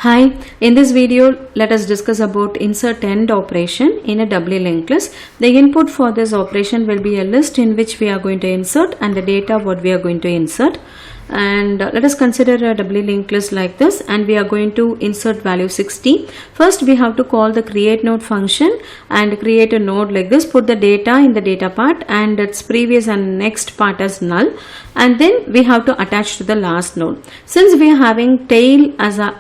Hi, in this video let us discuss about insert AND operation in a doubly linked list. The input for this operation will be a list in which we are going to insert and the data what we are going to insert. And let us consider a doubly linked list like this, and we are going to insert value 60. First we have to call the create node function and create a node like this, put the data in the data part and its previous and next part as null, and then we have to attach to the last node. Since we are having tail as a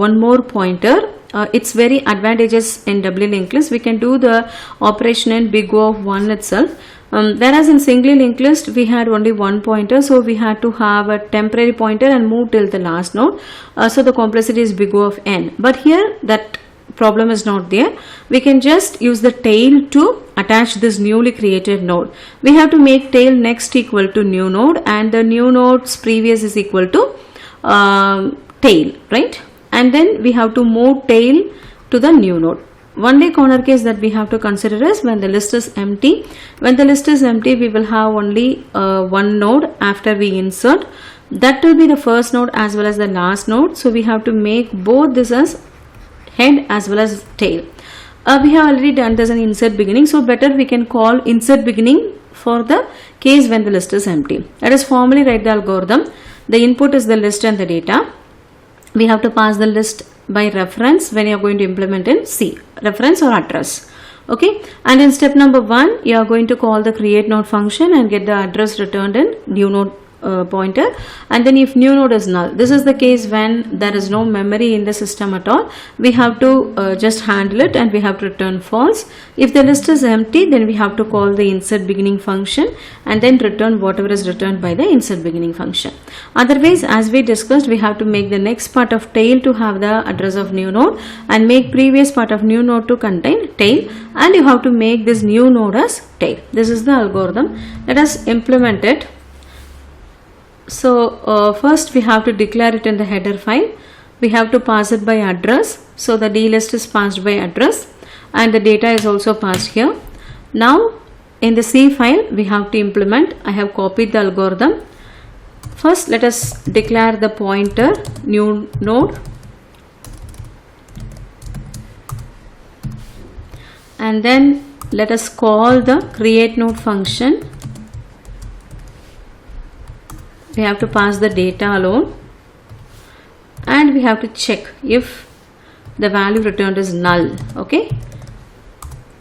one more pointer, it's very advantageous in doubly linked list. We can do the operation in big O of 1 itself. Whereas in singly linked list we had only one pointer, so we had to have a temporary pointer and move till the last node. So the complexity is big O of n. But here that problem is not there. We can just use the tail to attach this newly created node. We have to make tail next equal to new node, and the new node's previous is equal to tail, right? And then we have to move tail to the new node. Only corner case that we have to consider is when the list is empty. When the list is empty, we will have only one node after we insert. That will be the first node as well as the last node. So we have to make both this as head as well as tail. We have already done this in insert beginning, so better we can call insert beginning for the case when the list is empty. Let us formally write the algorithm. The input is the list and the data. We have to pass the list by reference when you are going to implement in C, reference or address. Okay, and in step number 1 you are going to call the create node function and get the address returned in new node pointer, and then if new node is null, this is the case when there is no memory in the system at all, we have to just handle it and we have to return false. If the list is empty, then we have to call the insert beginning function and then return whatever is returned by the insert beginning function. Otherwise, as we discussed, we have to make the next part of tail to have the address of new node and make previous part of new node to contain tail, and you have to make this new node as tail. This is the algorithm. Let us implement it. So first we have to declare it in the header file. We have to pass it by address. So the D list is passed by address and the data is also passed here. Now in the C file we have to implement. I have copied the algorithm. First let us declare the pointer new node, and then let us call the create node function. We have to pass the data alone and we have to check if the value returned is null. Okay,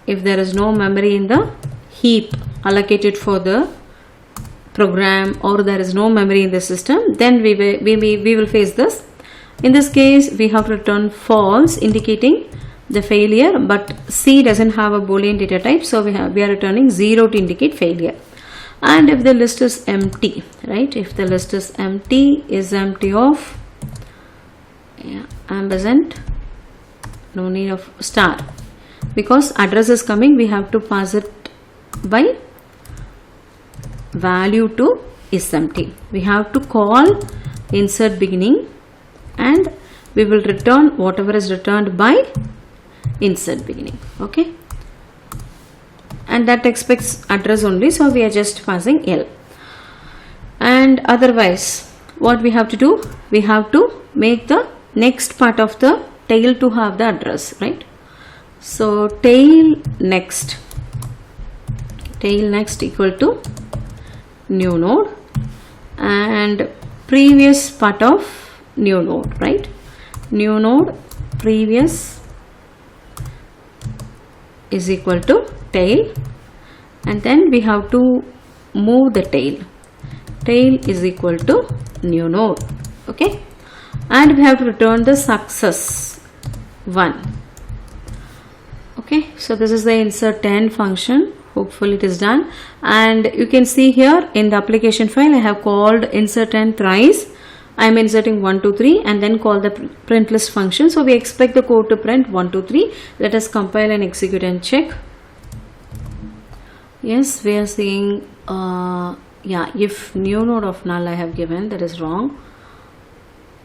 if there is no memory in the heap allocated for the program, or there is no memory in the system, then we will face this. In this case we have to return false, indicating the failure, but C doesn't have a boolean data type, so we are returning 0 to indicate failure. And if the list is empty, right, if the list is empty of ampersand, no need of star, because address is coming, we have to pass it by value to is empty. We have to call insert beginning and we will return whatever is returned by insert beginning. Okay, and that expects address only, so we are just passing L. And otherwise what we have to do, we have to make the next part of the tail to have the address, right? So tail next equal to new node and previous part of new node, right? New node previous is equal to tail, and then we have to move the tail is equal to new node. Okay, and we have to return the success 1. Okay, so this is the insert AND function. Hopefully it is done, and you can see here in the application file I have called insert AND thrice. I am inserting 1, 2, 3 and then call the print list function. So we expect the code to print 1, 2, 3. Let us compile and execute and check. Yes, we are seeing if new node of null I have given, that is wrong.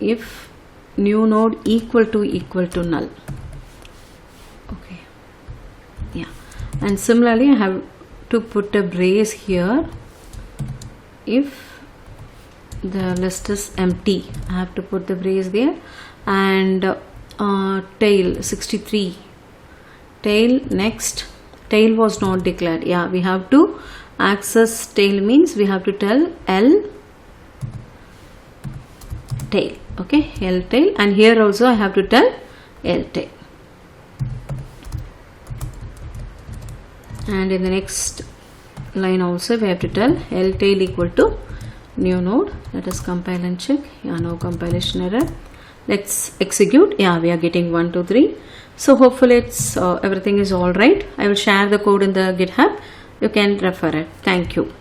If new node equal to null. Okay, yeah, and similarly I have to put a brace here if the list is empty. I have to put the brace there, and tail 63, tail. Next, tail was not declared. Yeah, we have to access tail means we have to tell L tail. Okay, L tail, and here also I have to tell L tail. And in the next line also we have to tell L tail equal to new node. Let us compile and check. Yeah, no compilation error. Let's execute. Yeah, we are getting 1 2 3. So hopefully it's everything is all right. I will share the code in the GitHub. You can refer it. Thank you.